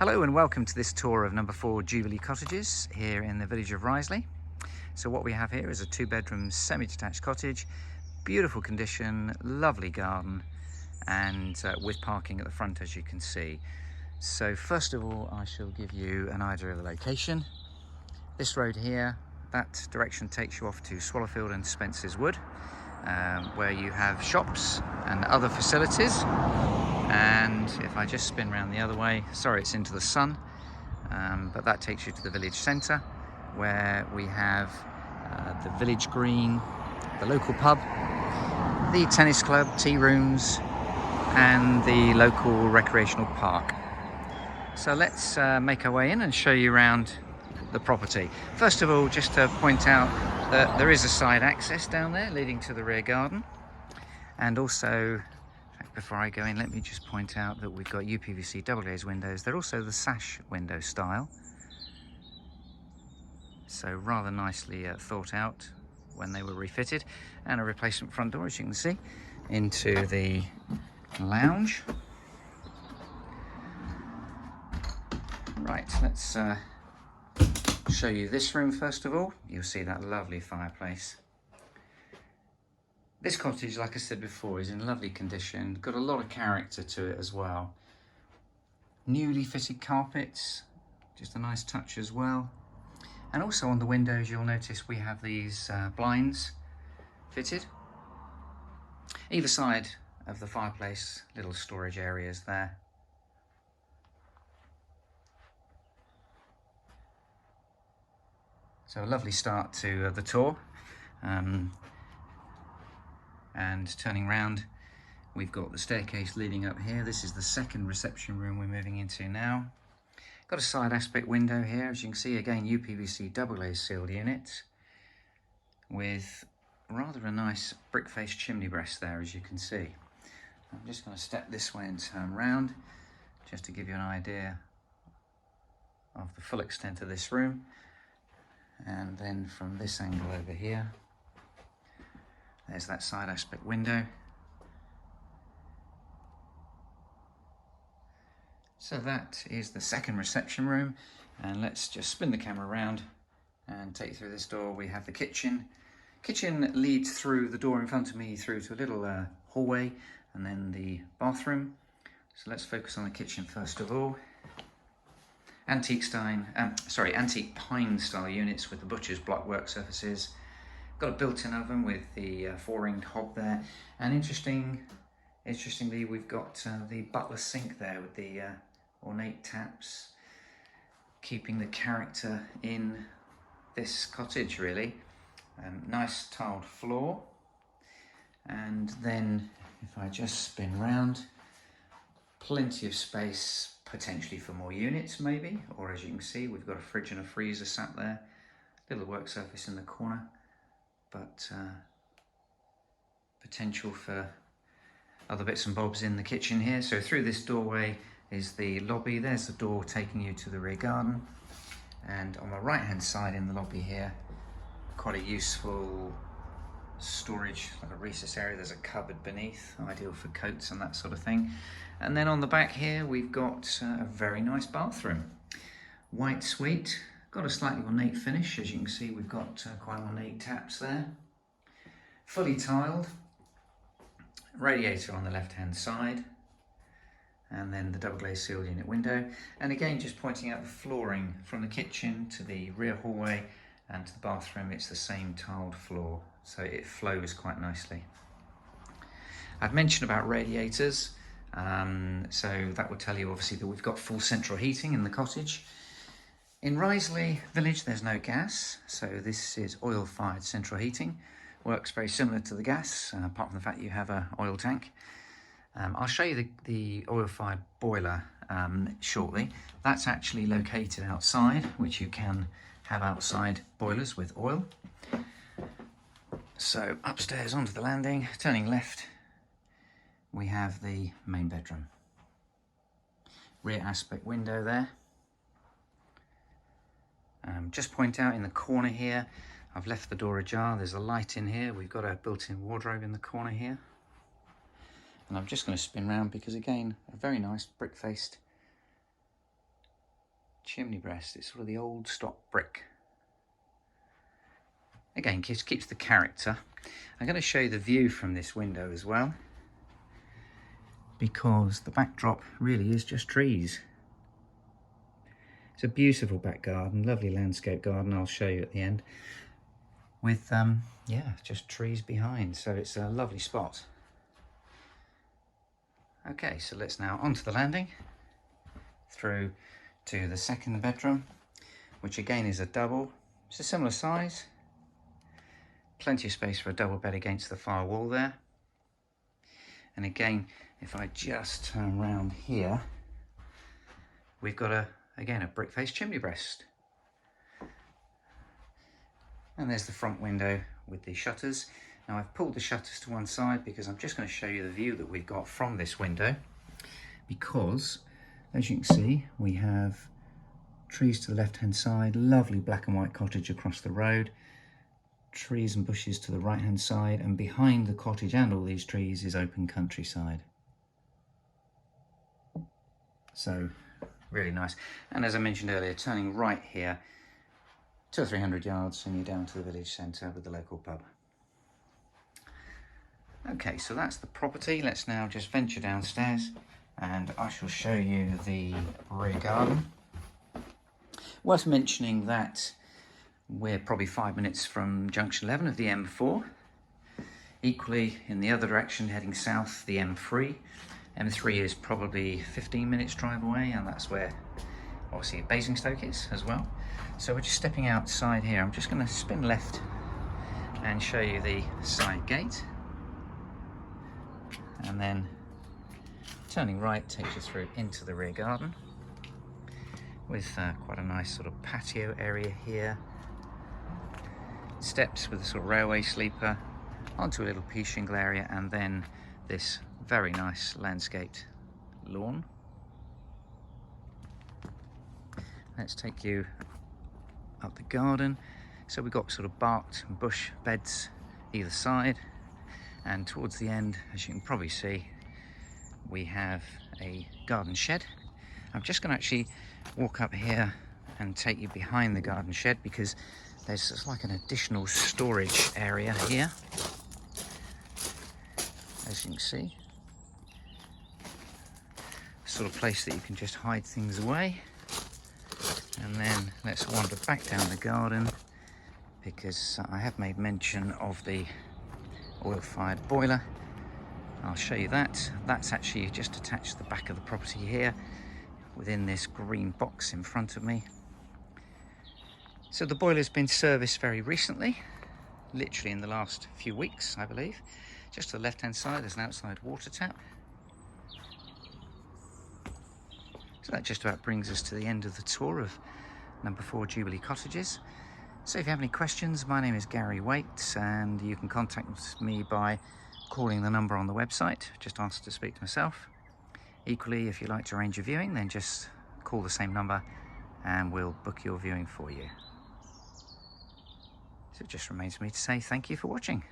Hello and welcome to this tour of number 4 Jubilee Cottages here in the village of Riseley. So what we have here is a 2-bedroom semi-detached cottage, beautiful condition, lovely garden, and with parking at the front, as you can see. So first of all, I shall give you an idea of the location. This road here, that direction takes you off to Swallowfield and Spencer's Wood, where you have shops and other facilities. And if I just spin around the other way, sorry it's into the sun, but that takes you to the village centre, where we have the village green, the local pub, the tennis club, tea rooms, and the local recreational park. So let's make our way in and show you around the property. First of all, just to point out that there is a side access down there leading to the rear garden, and also, before I go in, let me just point out that we've got UPVC double glazed windows. They're also the sash window style, so rather nicely thought out when they were refitted, and a replacement front door, as you can see, into the lounge. Right, let's show you this room first of all. You'll see that lovely fireplace. This cottage, like I said before, is in lovely condition, got a lot of character to it as well. Newly fitted carpets, just a nice touch as well. And also on the windows, you'll notice we have these blinds fitted. Either side of the fireplace, little storage areas there. So a lovely start to the tour. And turning round, we've got the staircase leading up here. This is the second reception room we're moving into now. Got a side aspect window here, as you can see, again UPVC double glazed sealed unit with rather a nice brick faced chimney breast there, as you can see. I'm just going to step this way and turn round just to give you an idea of the full extent of this room. And then from this angle over here, there's that side aspect window. So that is the second reception room, and let's just spin the camera around and take you through this door. We have the kitchen. Kitchen leads through the door in front of me through to a little hallway, and then the bathroom. So let's focus on the kitchen first of all. Antique pine style units with the butcher's block work surfaces. Got a built-in oven with the 4-ringed hob there, and interestingly we've got the butler sink there with the ornate taps, keeping the character in this cottage really. Nice tiled floor, and then if I just spin round, plenty of space potentially for more units maybe, or as you can see we've got a fridge and a freezer sat there, little work surface in the corner, but potential for other bits and bobs in the kitchen here. So through this doorway is the lobby. There's the door taking you to the rear garden, and on the right hand side in the lobby here, quite a useful storage, like a recess area. There's a cupboard beneath, ideal for coats and that sort of thing. And then on the back here we've got a very nice bathroom, white suite. Got a slightly ornate finish, as you can see we've got quite ornate taps there. Fully tiled, radiator on the left hand side, and then the double glazed sealed unit window. And again, just pointing out the flooring from the kitchen to the rear hallway and to the bathroom, it's the same tiled floor, so it flows quite nicely. I've mentioned about radiators, so that will tell you obviously that we've got full central heating in the cottage. In Riseley village there's no gas, so this is oil-fired central heating. Works very similar to the gas, apart from the fact that you have an oil tank. I'll show you the oil-fired boiler shortly. That's actually located outside, which you can have outside boilers with oil. So upstairs onto the landing, turning left, we have the main bedroom. Rear aspect window there. Just point out in the corner here, I've left the door ajar. There's a light in here. We've got a built-in wardrobe in the corner here. And I'm just going to spin round because again, a very nice brick-faced chimney breast. It's sort of the old stock brick. Again, just keeps the character. I'm going to show you the view from this window as well, because the backdrop really is just trees. It's a beautiful back garden, lovely landscape garden, I'll show you at the end, with yeah, just trees behind, so it's a lovely spot. Okay, so let's now onto the landing, through to the second bedroom, which again is a double. It's a similar size, plenty of space for a double bed against the far wall there. And again, if I just turn around here, we've got again a brick face chimney breast. And there's the front window with the shutters. Now I've pulled the shutters to one side because I'm just going to show you the view that we've got from this window, because as you can see, we have trees to the left hand side, lovely black and white cottage across the road, trees and bushes to the right hand side, and behind the cottage and all these trees is open countryside. So really nice. And as I mentioned earlier, turning right here, 200 or 300 yards and you're down to the village centre with the local pub. Okay, so that's the property. Let's now just venture downstairs and I shall show you the rear garden. Worth mentioning that we're probably 5 minutes from junction 11 of the M4. Equally in the other direction heading south, the M3. M3 is probably 15 minutes drive away, and that's where obviously Basingstoke is as well. So we're just stepping outside here. I'm just going to spin left and show you the side gate, and then turning right takes you through into the rear garden with quite a nice sort of patio area here, steps with a sort of railway sleeper onto a little pea shingle area, and then this very nice landscaped lawn. Let's take you up the garden. So we've got sort of barked and bush beds either side, and towards the end, as you can probably see, we have a garden shed. I'm just going to actually walk up here and take you behind the garden shed, because there's just like an additional storage area here, as you can see. Sort of place that you can just hide things away. And then let's wander back down the garden, because I have made mention of the oil-fired boiler. I'll show you that. That's actually just attached to the back of the property here, within this green box in front of me. So the boiler's been serviced very recently, literally in the last few weeks, I believe. Just to the left-hand side, there's an outside water tap. So that just about brings us to the end of the tour of number 4 Jubilee Cottages. So if you have any questions, my name is Gary Waite, and you can contact me by calling the number on the website. Just ask to speak to myself. Equally, if you'd like to arrange a viewing, then just call the same number and we'll book your viewing for you. So it just remains me to say thank you for watching.